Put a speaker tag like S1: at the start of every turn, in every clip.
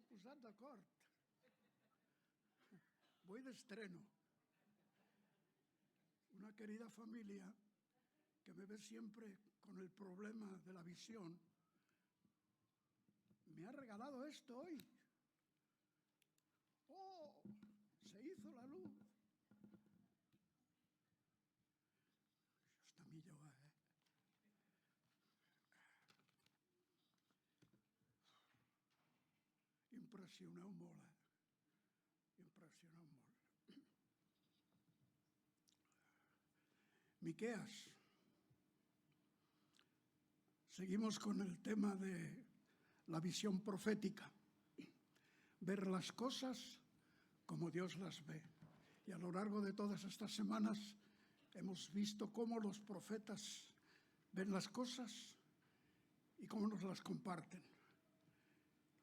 S1: posat d'acord. Voy de estreno. Una querida familia que me ve siempre con el problema de la visión, me ha regalado esto hoy. ¡Oh! Se hizo la luz. Està millor, Impressioneu molt, Impressioneu molt. Miqueas. Seguimos con el tema de la visión profética. Ver las cosas como Dios las ve. Y a lo largo de todas estas semanas hemos visto cómo los profetas ven las cosas y cómo nos las comparten.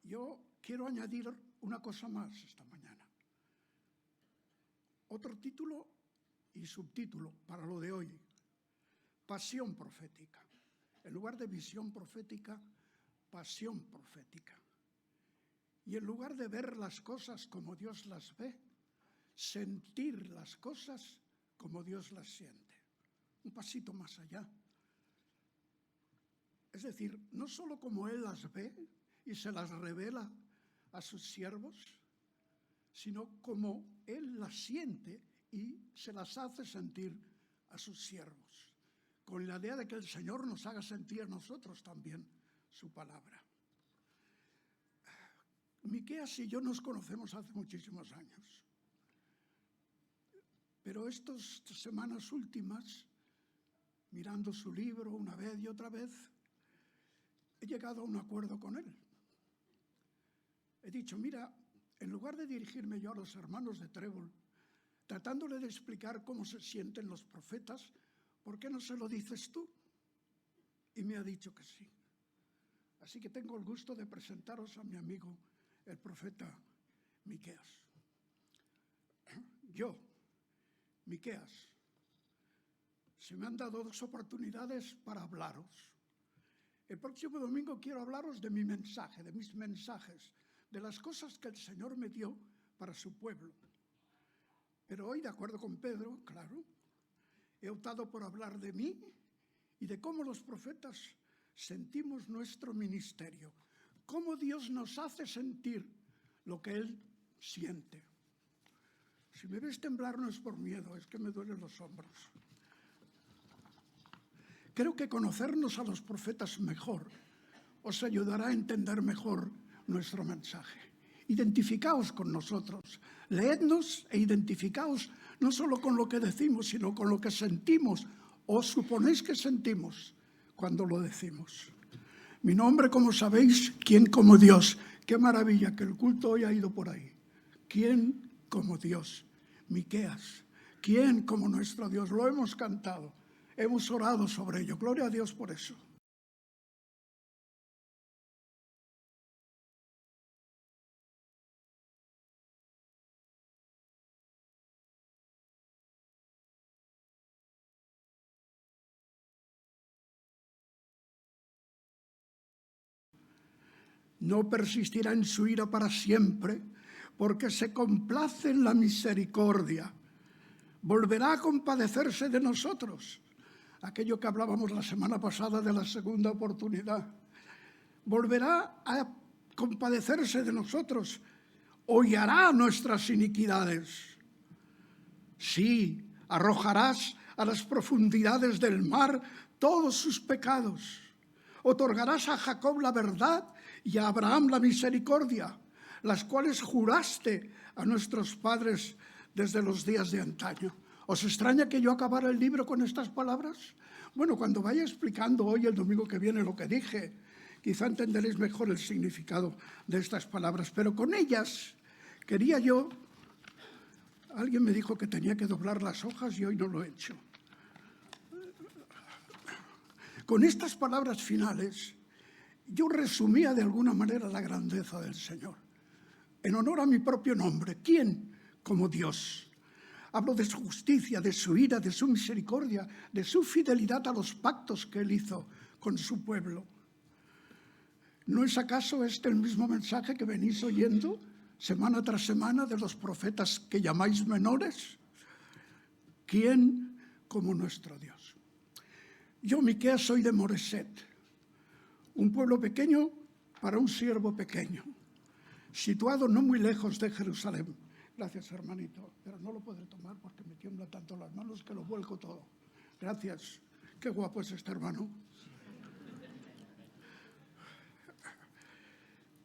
S1: Yo quiero añadir una cosa más esta mañana. Otro título y subtítulo para lo de hoy. Pasión profética. En lugar de visión profética, pasión profética. Y en lugar de ver las cosas como Dios las ve, sentir las cosas como Dios las siente. Un pasito más allá. Es decir, no solo como Él las ve y se las revela a sus siervos, sino como Él las siente y se las hace sentir a sus siervos, con la idea de que el Señor nos haga sentir a nosotros también su palabra. Miqueas y yo nos conocemos hace muchísimos años, pero estas semanas últimas, mirando su libro una vez y otra vez, he llegado a un acuerdo con él. He dicho, mira, en lugar de dirigirme yo a los hermanos de Trébol, tratándole de explicar cómo se sienten los profetas, ¿por qué no se lo dices tú? Y me ha dicho que sí. Así que tengo el gusto de presentaros a mi amigo, el profeta Miqueas. Yo, Miqueas, se me han dado 2 oportunidades para hablaros. El próximo domingo quiero hablaros de mi mensaje, de mis mensajes, de las cosas que el Señor me dio para su pueblo. Pero hoy, de acuerdo con Pedro, claro, he optado por hablar de mí y de cómo los profetas sentimos nuestro ministerio, cómo Dios nos hace sentir lo que Él siente. Si me ves temblar no es por miedo, es que me duelen los hombros. Creo que conocernos a los profetas mejor os ayudará a entender mejor nuestro mensaje. Identificaos con nosotros, leednos e identificaos no solo con lo que decimos, sino con lo que sentimos o suponéis que sentimos cuando lo decimos. Mi nombre, como sabéis, ¿quién como Dios? Qué maravilla que el culto hoy ha ido por ahí. ¿Quién como Dios? Miqueas. ¿Quién como nuestro Dios? Lo hemos cantado, hemos orado sobre ello. Gloria a Dios por eso. No persistirá en su ira para siempre, porque se complace en la misericordia. Volverá a compadecerse de nosotros. Aquello que hablábamos la semana pasada de la segunda oportunidad. Volverá a compadecerse de nosotros. Hollará nuestras iniquidades. Sí, arrojarás a las profundidades del mar todos sus pecados. Otorgarás a Jacob la verdad y a Abraham la misericordia, las cuales juraste a nuestros padres desde los días de antaño. ¿Os extraña que yo acabara el libro con estas palabras? Bueno, cuando vaya explicando hoy, el domingo que viene, lo que dije, quizá entenderéis mejor el significado de estas palabras. Pero con ellas quería yo... Alguien me dijo que tenía que doblar las hojas y hoy no lo he hecho. Con estas palabras finales, yo resumía de alguna manera la grandeza del Señor. En honor a mi propio nombre, ¿quién como Dios? Hablo de su justicia, de su ira, de su misericordia, de su fidelidad a los pactos que Él hizo con su pueblo. ¿No es acaso este el mismo mensaje que venís oyendo semana tras semana de los profetas que llamáis menores? ¿Quién como nuestro Dios? Yo, Miqueas, soy de Moreset, un pueblo pequeño para un siervo pequeño, situado no muy lejos de Jerusalén. Gracias, hermanito, pero no lo podré tomar porque me tiemblan tanto las manos que lo vuelco todo. Gracias. Qué guapo es este hermano.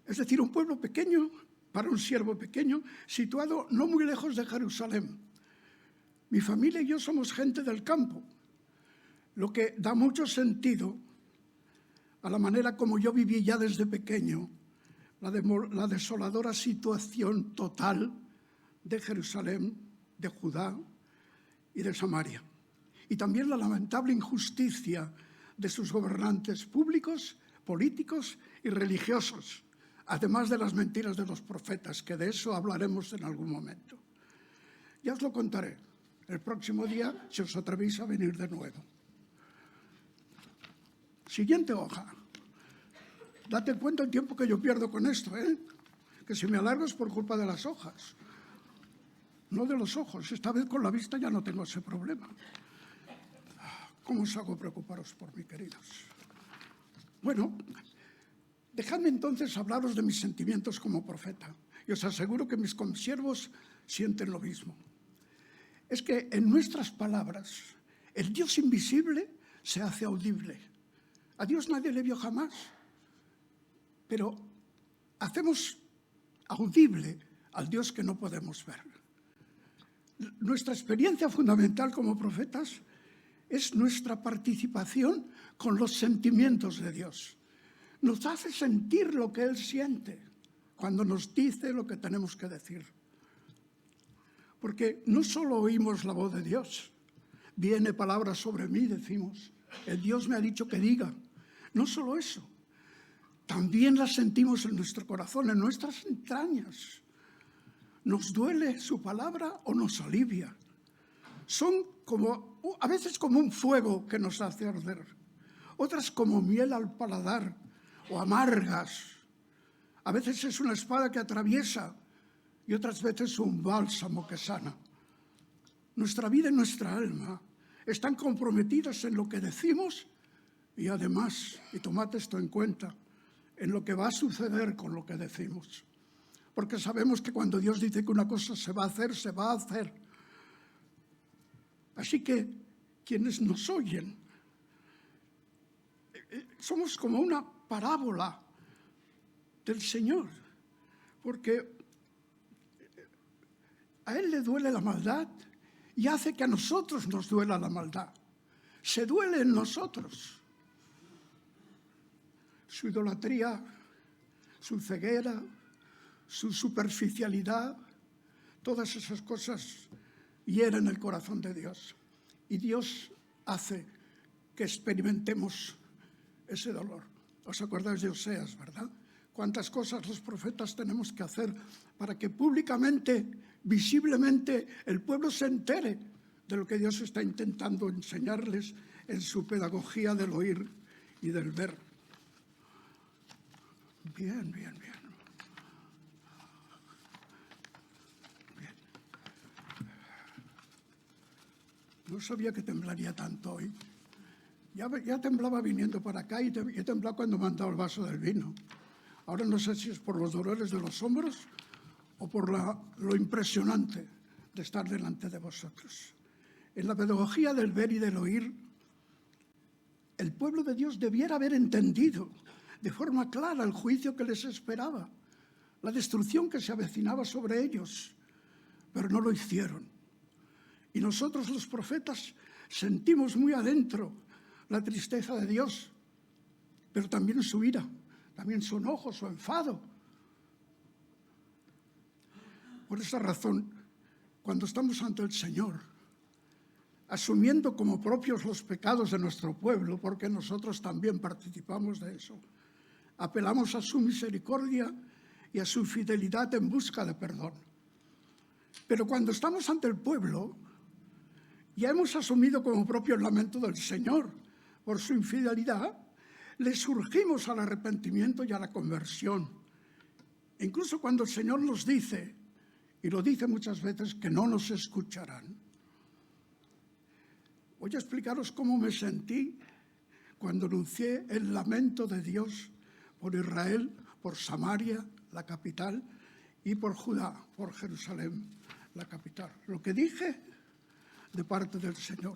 S1: Es decir, un pueblo pequeño para un siervo pequeño, situado no muy lejos de Jerusalén. Mi familia y yo somos gente del campo, lo que da mucho sentido a la manera como yo viví ya desde pequeño la desoladora situación total de Jerusalén, de Judá y de Samaria. Y también la lamentable injusticia de sus gobernantes públicos, políticos y religiosos, además de las mentiras de los profetas, que de eso hablaremos en algún momento. Ya os lo contaré el próximo día, si os atrevéis a venir de nuevo. Siguiente hoja. Date cuenta el tiempo que yo pierdo con esto, que si me alargo es por culpa de las hojas, no de los ojos. Esta vez con la vista ya no tengo ese problema. ¿Cómo os hago preocuparos por mí, queridos? Bueno, dejadme entonces hablaros de mis sentimientos como profeta. Y os aseguro que mis consiervos sienten lo mismo. Es que en nuestras palabras, el Dios invisible se hace audible. A Dios nadie le vio jamás, pero hacemos audible al Dios que no podemos ver. Nuestra experiencia fundamental como profetas es nuestra participación con los sentimientos de Dios. Nos hace sentir lo que Él siente cuando nos dice lo que tenemos que decir. Porque no solo oímos la voz de Dios, viene palabra sobre mí, decimos, el Dios me ha dicho que diga. No solo eso, también la sentimos en nuestro corazón, en nuestras entrañas. Nos duele su palabra o nos alivia. Son como, a veces como un fuego que nos hace arder, otras como miel al paladar o amargas. A veces es una espada que atraviesa y otras veces un bálsamo que sana. Nuestra vida y nuestra alma están comprometidas en lo que decimos y además, y tomad esto en cuenta, en lo que va a suceder con lo que decimos. Porque sabemos que cuando Dios dice que una cosa se va a hacer, se va a hacer. Así que quienes nos oyen, somos como una parábola del Señor, porque a Él le duele la maldad y hace que a nosotros nos duela la maldad. Se duele en nosotros. Su idolatría, su ceguera, su superficialidad, todas esas cosas hieren el corazón de Dios. Y Dios hace que experimentemos ese dolor. ¿Os acordáis de Oseas, verdad? Cuántas cosas los profetas tenemos que hacer para que públicamente, visiblemente, el pueblo se entere de lo que Dios está intentando enseñarles en su pedagogía del oír y del ver. Bien. No sabía que temblaría tanto hoy. Ya temblaba viniendo para acá y he temblado cuando me han dado el vaso del vino. Ahora no sé si es por los dolores de los hombros o por lo impresionante de estar delante de vosotros. En la pedagogía del ver y del oír, el pueblo de Dios debiera haber entendido de forma clara el juicio que les esperaba, la destrucción que se avecinaba sobre ellos, pero no lo hicieron. Y nosotros los profetas sentimos muy adentro la tristeza de Dios, pero también su ira, también su enojo, su enfado. Por esa razón, cuando estamos ante el Señor, asumiendo como propios los pecados de nuestro pueblo, porque nosotros también participamos de eso, apelamos a su misericordia y a su fidelidad en busca de perdón. Pero cuando estamos ante el pueblo, ya hemos asumido como propio el lamento del Señor por su infidelidad, les urgimos al arrepentimiento y a la conversión. Incluso cuando el Señor nos dice, y lo dice muchas veces, que no nos escucharán. Voy a explicaros cómo me sentí cuando anuncié el lamento de Dios por Israel, por Samaria, la capital, y por Judá, por Jerusalén, la capital. Lo que dije de parte del Señor.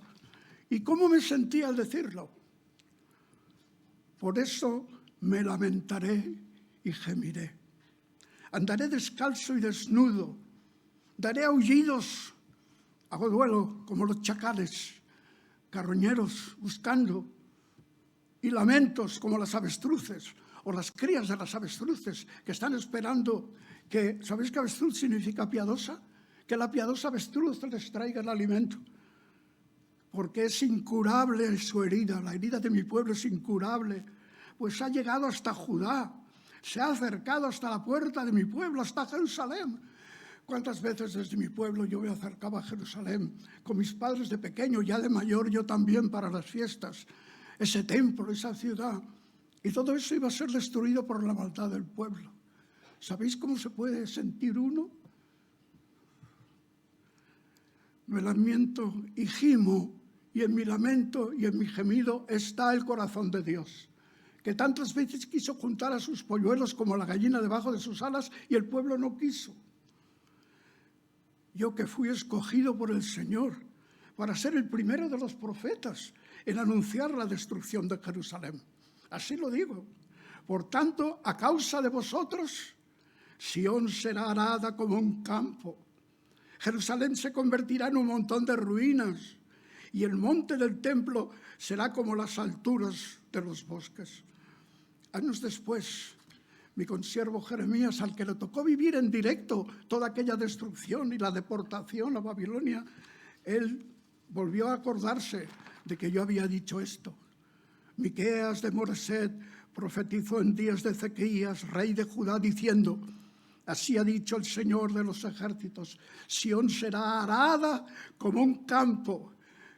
S1: ¿Y cómo me sentí al decirlo? Por eso me lamentaré y gemiré. Andaré descalzo y desnudo. Daré aullidos, hago duelo como los chacales, carroñeros buscando, y lamentos como las avestruces o las crías de las avestruces que están esperando que, ¿sabéis que avestruz significa piadosa? Que la piadosa avestruz les traiga el alimento. Porque es incurable su herida, la herida de mi pueblo es incurable, pues ha llegado hasta Judá, se ha acercado hasta la puerta de mi pueblo, hasta Jerusalén. ¿Cuántas veces desde mi pueblo yo me acercaba a Jerusalén con mis padres de pequeño, ya de mayor yo también para las fiestas? Ese templo, esa ciudad, y todo eso iba a ser destruido por la maldad del pueblo. ¿Sabéis cómo se puede sentir uno? Me lamento y gimo, y en mi lamento y en mi gemido está el corazón de Dios, que tantas veces quiso juntar a sus polluelos como la gallina debajo de sus alas, y el pueblo no quiso. Yo que fui escogido por el Señor para ser el primero de los profetas en anunciar la destrucción de Jerusalén. Así lo digo. Por tanto, a causa de vosotros, Sión será arada como un campo. Jerusalén se convertirá en un montón de ruinas y el monte del templo será como las alturas de los bosques. Años después, mi consiervo Jeremías, al que le tocó vivir en directo toda aquella destrucción y la deportación a Babilonia, él volvió a acordarse de que yo había dicho esto. Miqueas de Moreset profetizó en días de Ezequías, rey de Judá, diciendo: así ha dicho el Señor de los ejércitos, Sión será arada como un campo,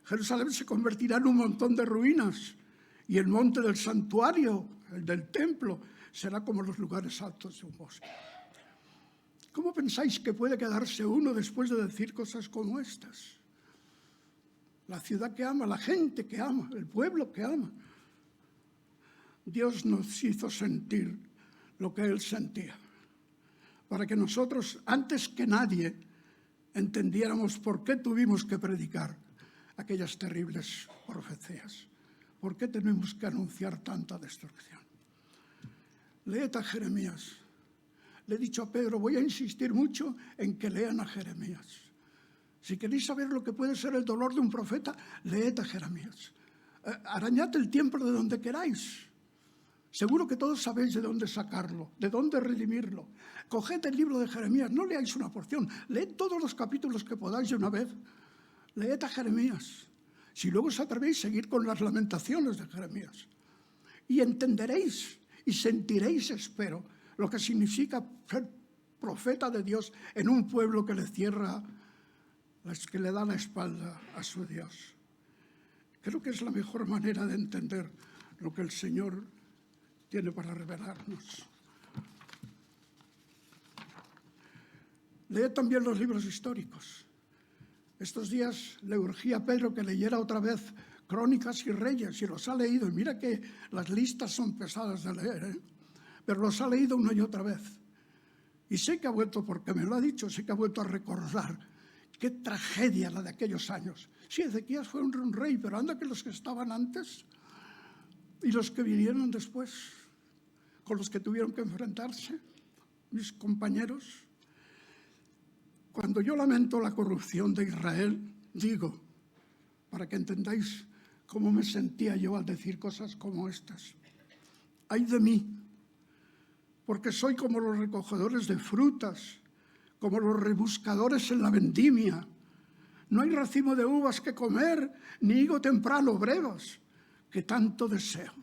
S1: Jerusalén se convertirá en un montón de ruinas, y el monte del santuario, el del templo, será como los lugares altos de un bosque. ¿Cómo pensáis que puede quedarse uno después de decir cosas como estas? La ciudad que ama, la gente que ama, el pueblo que ama. Dios nos hizo sentir lo que Él sentía, para que nosotros, antes que nadie, entendiéramos por qué tuvimos que predicar aquellas terribles profecías. ¿Por qué tenemos que anunciar tanta destrucción? Leed a Jeremías. Le he dicho a Pedro, voy a insistir mucho en que lean a Jeremías. Si queréis saber lo que puede ser el dolor de un profeta, leed a Jeremías. Arañad el tiempo de donde queráis. Seguro que todos sabéis de dónde sacarlo, de dónde redimirlo. Coged el libro de Jeremías, no leáis una porción, leed todos los capítulos que podáis de una vez. Leed a Jeremías. Si luego os atrevéis, seguir con las lamentaciones de Jeremías. Y entenderéis y sentiréis, espero, lo que significa ser profeta de Dios en un pueblo que le cierra, que le da la espalda a su Dios. Creo que es la mejor manera de entender lo que el Señor tiene para revelarnos. Leed también los libros históricos. Estos días le urgía a Pedro que leyera otra vez Crónicas y Reyes, y los ha leído. Y mira que las listas son pesadas de leer, pero los ha leído una y otra vez. Y sé que ha vuelto, porque me lo ha dicho, sé que ha vuelto a recordar qué tragedia la de aquellos años. Sí, Ezequías fue un rey, pero anda que los que estaban antes y los que vinieron después, con los que tuvieron que enfrentarse, mis compañeros. Cuando yo lamento la corrupción de Israel, digo, para que entendáis cómo me sentía yo al decir cosas como estas: ay de mí, porque soy como los recogedores de frutas, como los rebuscadores en la vendimia. No hay racimo de uvas que comer, ni higo temprano brevas, que tanto deseo.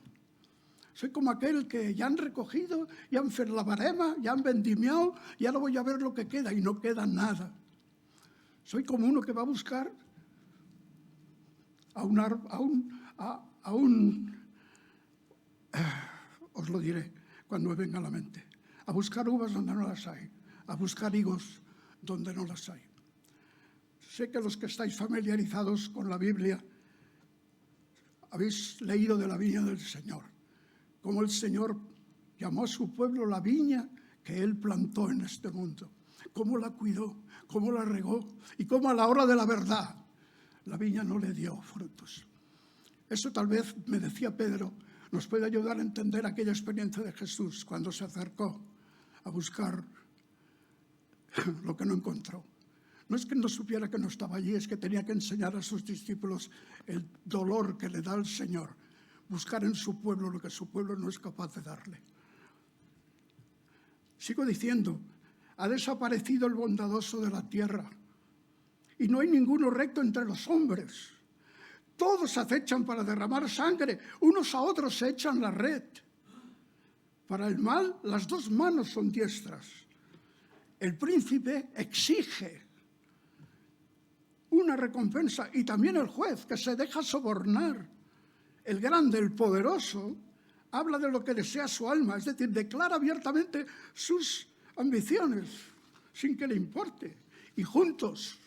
S1: Soy como aquel que ya han recogido, ya han fet la barema, ya han vendimiado, y ahora voy a ver lo que queda, y no queda nada. Soy como uno que va a buscar a un os lo diré cuando me venga a la mente. A buscar uvas donde no las hay, a buscar higos donde no las hay. Sé que los que estáis familiarizados con la Biblia habéis leído de la viña del Señor, cómo el Señor llamó a su pueblo la viña que Él plantó en este mundo, cómo la cuidó, cómo la regó y cómo a la hora de la verdad la viña no le dio frutos. Eso tal vez, me decía Pedro, nos puede ayudar a entender aquella experiencia de Jesús cuando se acercó a buscar lo que no encontró. No es que no supiera que no estaba allí, es que tenía que enseñar a sus discípulos el dolor que le da al Señor, buscar en su pueblo lo que su pueblo no es capaz de darle. Sigo diciendo, ha desaparecido el bondadoso de la tierra y no hay ninguno recto entre los hombres. Todos acechan para derramar sangre, unos a otros se echan la red. Para el mal, las dos manos son diestras. El príncipe exige una recompensa y también el juez, que se deja sobornar. El grande, el poderoso, habla de lo que desea su alma, es decir, declara abiertamente sus ambiciones sin que le importe. Y juntos,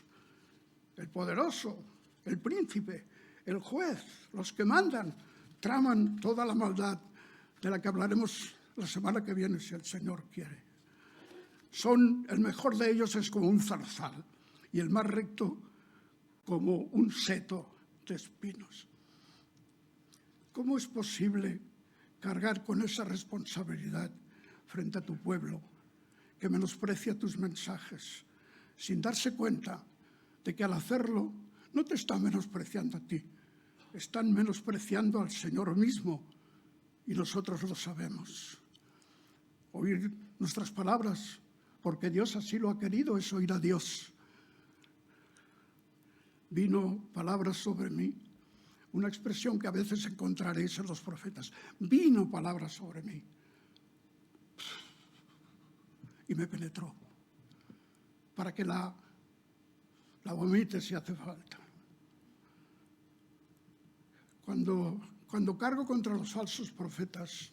S1: el poderoso, el príncipe, el juez, los que mandan, traman toda la maldad de la que hablaremos la semana que viene, si el Señor quiere. El mejor de ellos es como un zarzal y el más recto como un seto de espinos. ¿Cómo es posible cargar con esa responsabilidad frente a tu pueblo que menosprecia tus mensajes sin darse cuenta de que al hacerlo no te están menospreciando a ti, están menospreciando al Señor mismo y nosotros lo sabemos? Oír nuestras palabras, porque Dios así lo ha querido, es oír a Dios. Vino palabras sobre mí, una expresión que a veces encontraréis en los profetas. Vino palabras sobre mí y me penetró para que la vomite si hace falta. Cuando cargo contra los falsos profetas,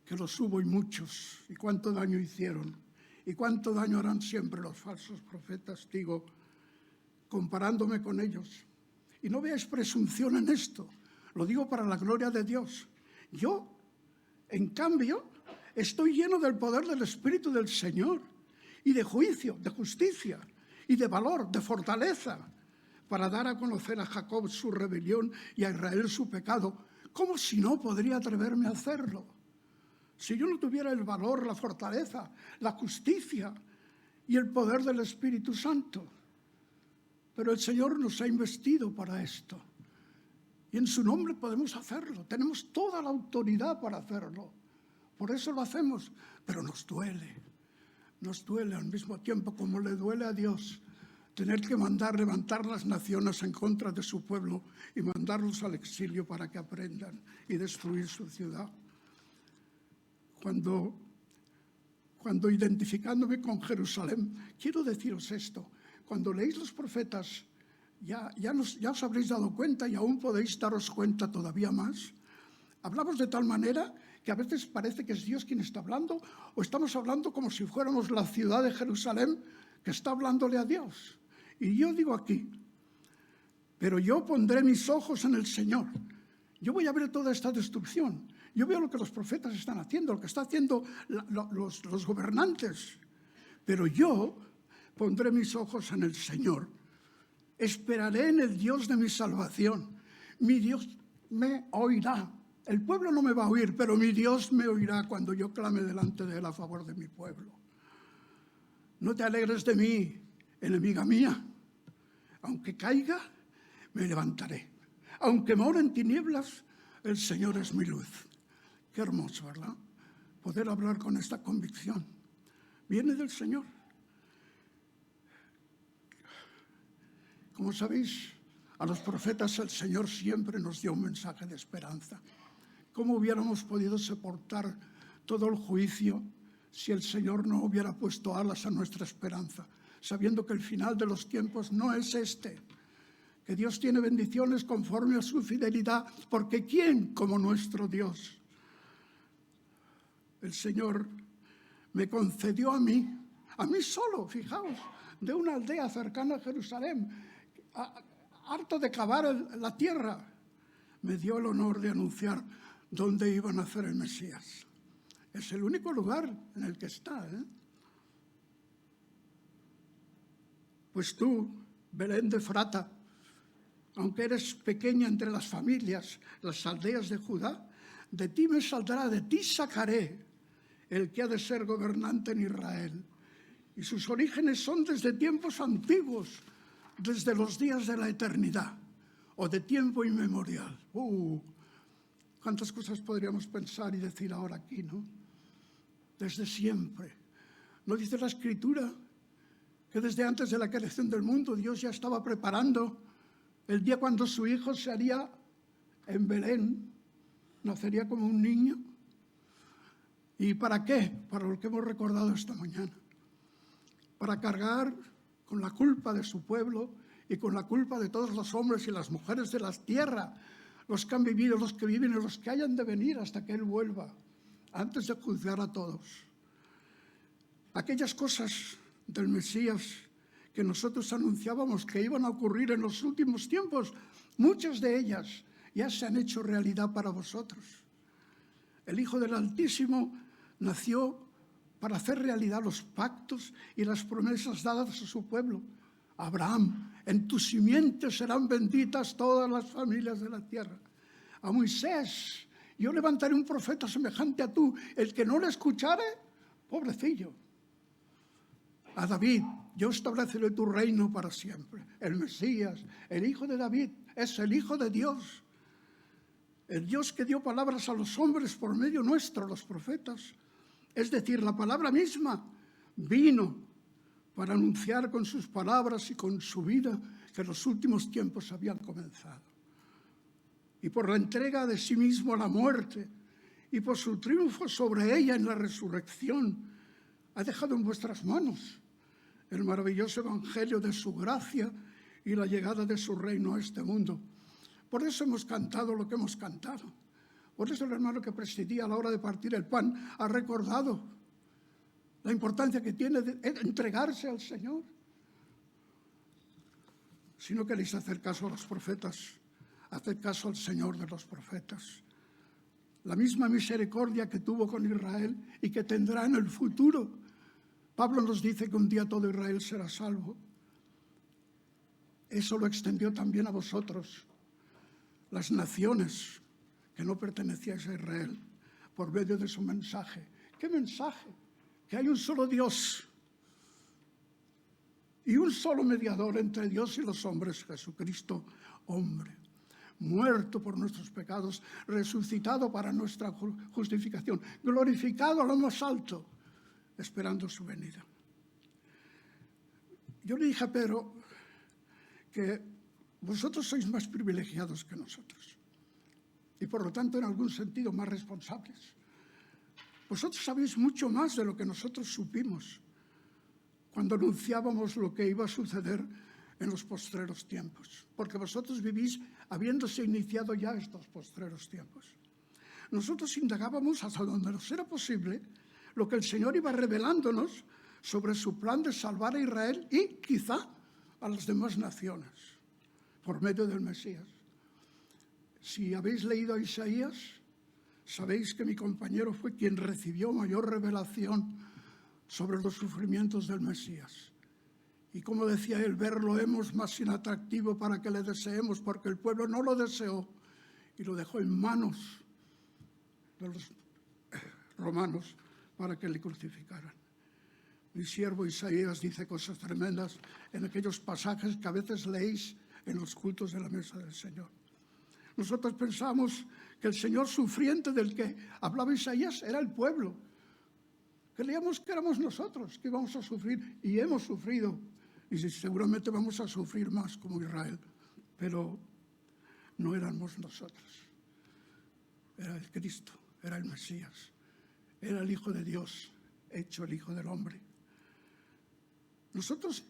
S1: que los hubo y muchos, y cuánto daño hicieron, y cuánto daño harán siempre los falsos profetas, digo, comparándome con ellos. Y no veáis presunción en esto, lo digo para la gloria de Dios. Yo, en cambio, estoy lleno del poder del Espíritu del Señor, y de juicio, de justicia, y de valor, de fortaleza, para dar a conocer a Jacob su rebelión y a Israel su pecado. ¿Cómo si no podría atreverme a hacerlo? Si yo no tuviera el valor, la fortaleza, la justicia y el poder del Espíritu Santo. Pero el Señor nos ha investido para esto. Y en su nombre podemos hacerlo. Tenemos toda la autoridad para hacerlo. Por eso lo hacemos. Pero nos duele. Nos duele al mismo tiempo como le duele a Dios tener que levantar las naciones en contra de su pueblo y mandarlos al exilio para que aprendan y destruir su ciudad. Cuando identificándome con Jerusalén, quiero deciros esto. Cuando leéis los profetas, ya os habréis dado cuenta y aún podéis daros cuenta todavía más. Hablamos de tal manera que a veces parece que es Dios quien está hablando, o estamos hablando como si fuéramos la ciudad de Jerusalén que está hablándole a Dios. Y yo digo aquí, pero yo pondré mis ojos en el Señor. Yo voy a ver toda esta destrucción. Yo veo lo que los profetas están haciendo, lo que están haciendo los gobernantes. Pero yo pondré mis ojos en el Señor. Esperaré en el Dios de mi salvación. Mi Dios me oirá. El pueblo no me va a oír, pero mi Dios me oirá cuando yo clame delante de Él a favor de mi pueblo. No te alegres de mí, enemiga mía. Aunque caiga, me levantaré. Aunque more en tinieblas, el Señor es mi luz. Qué hermoso, ¿verdad? Poder hablar con esta convicción. Viene del Señor. Como sabéis, a los profetas el Señor siempre nos dio un mensaje de esperanza. ¿Cómo hubiéramos podido soportar todo el juicio si el Señor no hubiera puesto alas a nuestra esperanza, sabiendo que el final de los tiempos no es este, que Dios tiene bendiciones conforme a su fidelidad, porque ¿quién como nuestro Dios? el Señor me concedió a mí solo, fijaos, de una aldea cercana a Jerusalén, harto de cavar la tierra, me dio el honor de anunciar dónde iba a nacer el Mesías. Es el único lugar en el que está, Pues tú, Belén de Efrata, aunque eres pequeña entre las familias, las aldeas de Judá, de ti me saldrá, de ti sacaré el que ha de ser gobernante en Israel. Y sus orígenes son desde tiempos antiguos, desde los días de la eternidad, o de tiempo inmemorial. Cuántas cosas podríamos pensar y decir ahora aquí, ¿no? Desde siempre. ¿No dice la Escritura que desde antes de la creación del mundo Dios ya estaba preparando el día cuando su Hijo se haría en Belén, nacería como un niño? ¿Y para qué? Para lo que hemos recordado esta mañana. Para cargar con la culpa de su pueblo y con la culpa de todos los hombres y las mujeres de la tierra, los que han vivido, los que viven y los que hayan de venir hasta que Él vuelva, antes de juzgar a todos. Aquellas cosas del Mesías que nosotros anunciábamos que iban a ocurrir en los últimos tiempos, muchas de ellas ya se han hecho realidad para vosotros. El Hijo del Altísimo nació para hacer realidad los pactos y las promesas dadas a su pueblo. Abraham, en tu simiente serán benditas todas las familias de la tierra. A Moisés, yo levantaré un profeta semejante a tú, el que no le escuchare, pobrecillo. A David, yo estableceré tu reino para siempre. El Mesías, el Hijo de David, es el Hijo de Dios. El Dios que dio palabras a los hombres por medio nuestro, los profetas. Es decir, la palabra misma vino para anunciar con sus palabras y con su vida que los últimos tiempos habían comenzado. Y por la entrega de sí mismo a la muerte y por su triunfo sobre ella en la resurrección, ha dejado en vuestras manos el maravilloso evangelio de su gracia y la llegada de su reino a este mundo. Por eso hemos cantado lo que hemos cantado. Por eso el hermano que presidía a la hora de partir el pan ha recordado la importancia que tiene de entregarse al Señor. Si no queréis hacer caso a los profetas, haced caso al Señor de los profetas. La misma misericordia que tuvo con Israel y que tendrá en el futuro. Pablo nos dice que un día todo Israel será salvo. Eso lo extendió también a vosotros, las naciones que no pertenecíais a Israel, por medio de su mensaje. ¿Qué mensaje? Que hay un solo Dios y un solo mediador entre Dios y los hombres, Jesucristo, hombre, muerto por nuestros pecados, resucitado para nuestra justificación, glorificado a lo más alto, esperando su venida. Yo le dije a Pedro que vosotros sois más privilegiados que nosotros y por lo tanto en algún sentido más responsables. Vosotros sabéis mucho más de lo que nosotros supimos cuando anunciábamos lo que iba a suceder en los postreros tiempos, porque vosotros vivís habiéndose iniciado ya estos postreros tiempos. Nosotros indagábamos hasta donde nos era posible lo que el Señor iba revelándonos sobre su plan de salvar a Israel y quizá a las demás naciones por medio del Mesías. Si habéis leído a Isaías, sabéis que mi compañero fue quien recibió mayor revelación sobre los sufrimientos del Mesías. Y como decía él, verlo hemos más inatractivo para que le deseemos, porque el pueblo no lo deseó y lo dejó en manos de los romanos para que le crucificaran. Mi siervo Isaías dice cosas tremendas en aquellos pasajes que a veces leéis en los cultos de la mesa del Señor. Nosotros pensamos que el Señor sufriente del que hablaba Isaías era el pueblo. Creíamos que éramos nosotros que íbamos a sufrir y hemos sufrido. Y seguramente vamos a sufrir más como Israel. Pero no éramos nosotros. Era el Cristo, era el Mesías. Era el Hijo de Dios, hecho el Hijo del Hombre. Vosotros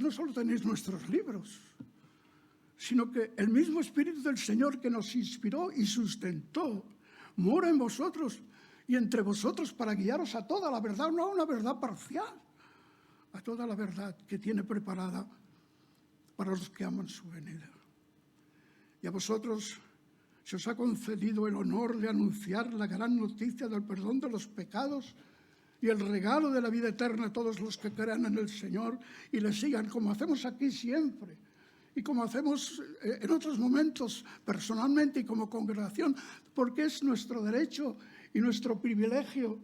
S1: no solo tenéis nuestros libros, sino que el mismo Espíritu del Señor que nos inspiró y sustentó mora en vosotros y entre vosotros para guiaros a toda la verdad, no a una verdad parcial, a toda la verdad que tiene preparada para los que aman su venida. Y a vosotros se os ha concedido el honor de anunciar la gran noticia del perdón de los pecados y el regalo de la vida eterna a todos los que crean en el Señor y le sigan, como hacemos aquí siempre y como hacemos en otros momentos personalmente y como congregación, porque es nuestro derecho y nuestro privilegio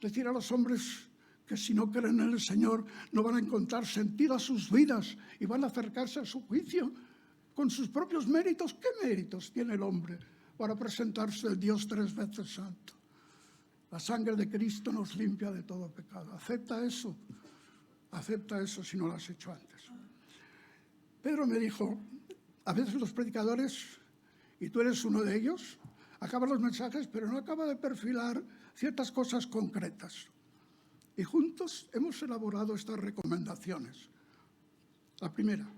S1: decir a los hombres que si no creen en el Señor no van a encontrar sentido a sus vidas y van a acercarse a su juicio con sus propios méritos. ¿Qué méritos tiene el hombre para presentarse al Dios 3 veces santo? La sangre de Cristo nos limpia de todo pecado. Acepta eso si no lo has hecho antes. Pedro me dijo, a veces los predicadores, y tú eres uno de ellos, acaban los mensajes, pero no acaba de perfilar ciertas cosas concretas. Y juntos hemos elaborado estas recomendaciones. La primera,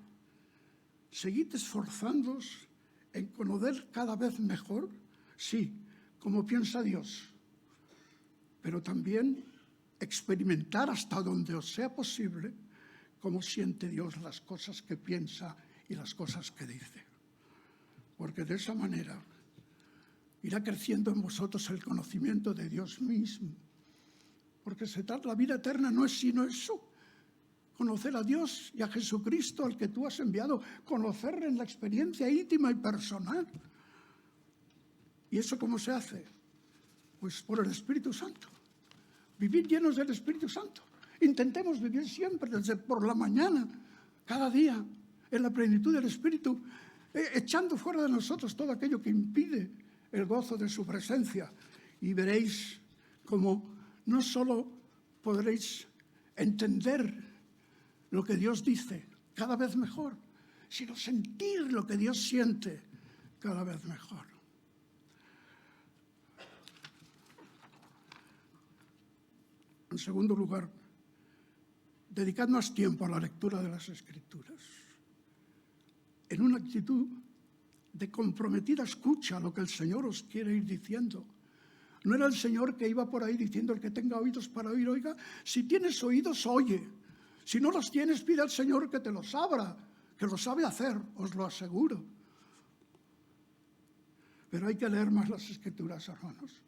S1: seguid esforzándoos en conocer cada vez mejor, sí, como piensa Dios, pero también experimentar hasta donde os sea posible cómo siente Dios las cosas que piensa y las cosas que dice. Porque de esa manera irá creciendo en vosotros el conocimiento de Dios mismo. Porque la vida eterna no es sino eso, conocer a Dios y a Jesucristo al que tú has enviado, conocerle en la experiencia íntima y personal. ¿Y eso cómo se hace? Pues por el Espíritu Santo. Vivir llenos del Espíritu Santo. Intentemos vivir siempre, desde por la mañana, cada día, en la plenitud del Espíritu, echando fuera de nosotros todo aquello que impide el gozo de su presencia. Y veréis cómo no solo podréis entender lo que Dios dice cada vez mejor, sino sentir lo que Dios siente cada vez mejor. En segundo lugar, dedicad más tiempo a la lectura de las Escrituras, en una actitud de comprometida escucha a lo que el Señor os quiere ir diciendo. No era el Señor que iba por ahí diciendo, el que tenga oídos para oír, oiga. Si tienes oídos, oye. Si no los tienes, pide al Señor que te los abra, que lo sabe hacer, os lo aseguro. Pero hay que leer más las Escrituras, hermanos.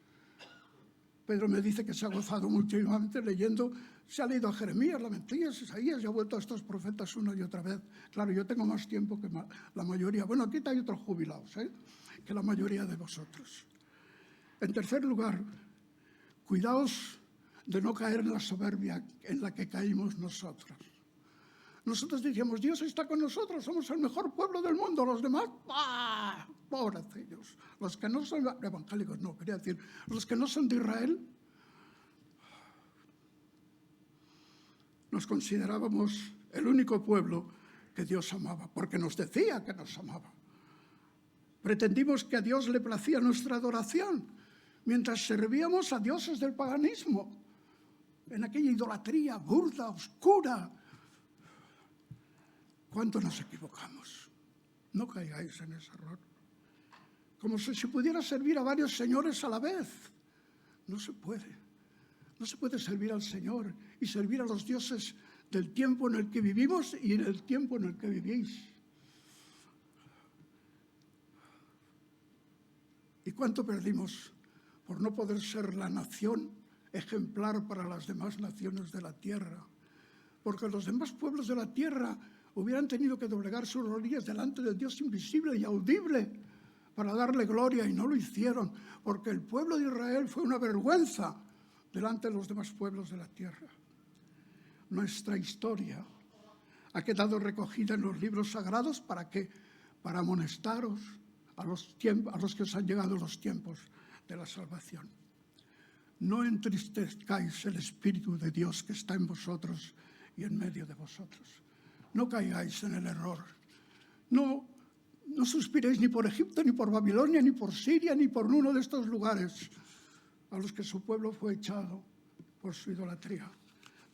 S1: Pedro me dice que se ha gozado mucho últimamente leyendo, se ha leído a Jeremías, Lamentías, Isaías, y ha vuelto a estos profetas una y otra vez. Claro, yo tengo más tiempo que la mayoría. Bueno, aquí hay otros jubilados, que la mayoría de vosotros. En tercer lugar, cuidaos de no caer en la soberbia en la que caímos nosotros. Nosotros decíamos, Dios está con nosotros, somos el mejor pueblo del mundo, los demás, ¡ah! Pobrecillos. Los que no son evangélicos, no, quería decir, los que no son de Israel, nos considerábamos el único pueblo que Dios amaba, porque nos decía que nos amaba. Pretendimos que a Dios le placía nuestra adoración, mientras servíamos a dioses del paganismo, en aquella idolatría burda, oscura. ¿Cuánto nos equivocamos? No caigáis en ese error. Como si se pudiera servir a varios señores a la vez. No se puede. No se puede servir al Señor y servir a los dioses del tiempo en el que vivimos y en el tiempo en el que vivís. ¿Y cuánto perdimos por no poder ser la nación ejemplar para las demás naciones de la tierra? Porque los demás pueblos de la tierra hubieran tenido que doblegar sus rodillas delante del Dios invisible y audible para darle gloria, y no lo hicieron, porque el pueblo de Israel fue una vergüenza delante de los demás pueblos de la tierra. Nuestra historia ha quedado recogida en los libros sagrados ¿para qué? Para amonestaros a los que os han llegado los tiempos de la salvación. No entristezcáis el Espíritu de Dios que está en vosotros y en medio de vosotros. No caigáis en el error. No suspiréis ni por Egipto, ni por Babilonia, ni por Siria, ni por uno de estos lugares a los que su pueblo fue echado por su idolatría.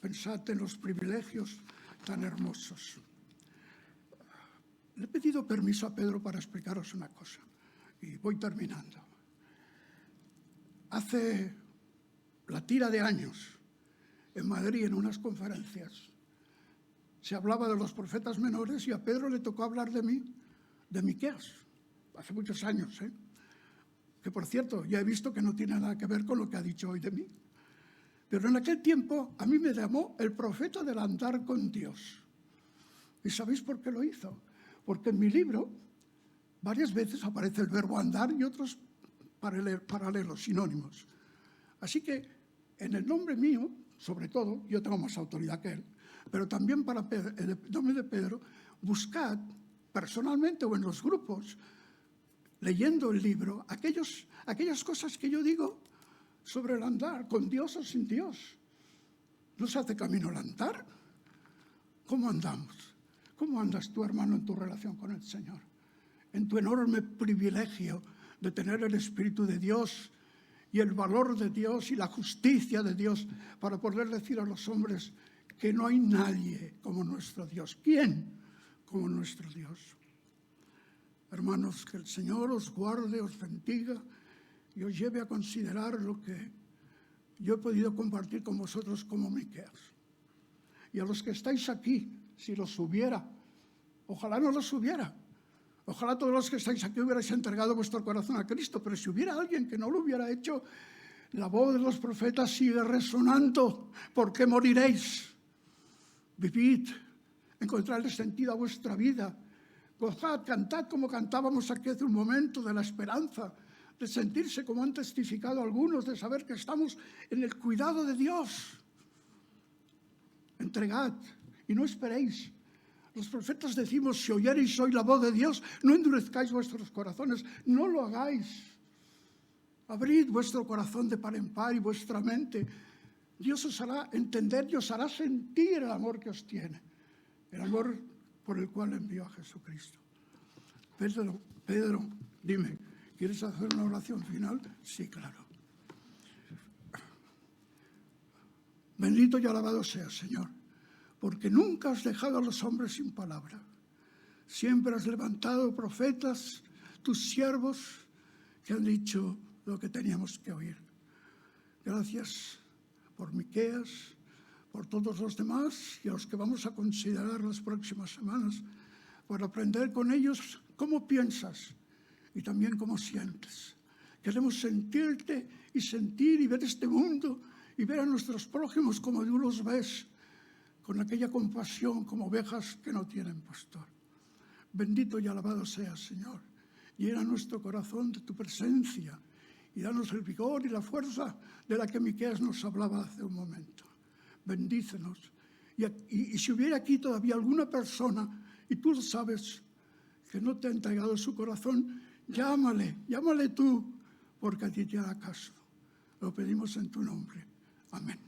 S1: Pensad en los privilegios tan hermosos. Le he pedido permiso a Pedro para explicaros una cosa, y voy terminando. Hace la tira de años, en Madrid, en unas conferencias, se hablaba de los profetas menores y a Pedro le tocó hablar de mí, de Miqueas, hace muchos años, que por cierto, ya he visto que no tiene nada que ver con lo que ha dicho hoy de mí. Pero en aquel tiempo a mí me llamó el profeta del andar con Dios. ¿Y sabéis por qué lo hizo? Porque en mi libro varias veces aparece el verbo andar y otros paralelos, sinónimos. Así que en el nombre mío, sobre todo, yo tengo más autoridad que él, pero también para el nombre de Pedro, buscad personalmente o en los grupos, leyendo el libro, aquellas cosas que yo digo sobre el andar, con Dios o sin Dios. ¿No se hace camino el andar? ¿Cómo andamos? ¿Cómo andas tú, hermano, en tu relación con el Señor? En tu enorme privilegio de tener el Espíritu de Dios y el valor de Dios y la justicia de Dios para poder decir a los hombres que no hay nadie como nuestro Dios. ¿Quién como nuestro Dios? Hermanos, que el Señor os guarde, os bendiga y os lleve a considerar lo que yo he podido compartir con vosotros como Miqueas. Y a los que estáis aquí, si los hubiera, ojalá no los hubiera, ojalá todos los que estáis aquí hubierais entregado vuestro corazón a Cristo, pero si hubiera alguien que no lo hubiera hecho, la voz de los profetas sigue resonando. ¿Por qué moriréis? Vivid, encontrarle sentido a vuestra vida. Gozad, cantad como cantábamos aquí hace un momento, de la esperanza, de sentirse como han testificado algunos, de saber que estamos en el cuidado de Dios. Entregad y no esperéis. Los profetas decimos, si oyereis hoy la voz de Dios, no endurezcáis vuestros corazones, no lo hagáis. Abrid vuestro corazón de par en par y vuestra mente. Dios os hará entender y os hará sentir el amor que os tiene, el amor por el cual envió a Jesucristo. Pedro, dime, ¿quieres hacer una oración final? Sí, claro. Bendito y alabado seas, Señor, porque nunca has dejado a los hombres sin palabra. Siempre has levantado profetas, tus siervos, que han dicho lo que teníamos que oír. Gracias por Miqueas, por todos los demás y a los que vamos a considerar las próximas semanas, para aprender con ellos cómo piensas y también cómo sientes. Queremos sentirte y sentir y ver este mundo y ver a nuestros prójimos como tú los ves, con aquella compasión como ovejas que no tienen pastor. Bendito y alabado seas, Señor. Llena nuestro corazón de tu presencia y danos el vigor y la fuerza de la que Miqueas nos hablaba hace un momento. Bendícenos. Y si hubiera aquí todavía alguna persona, y tú lo sabes, que no te ha entregado su corazón, llámale tú, porque a ti te hará caso. Lo pedimos en tu nombre. Amén.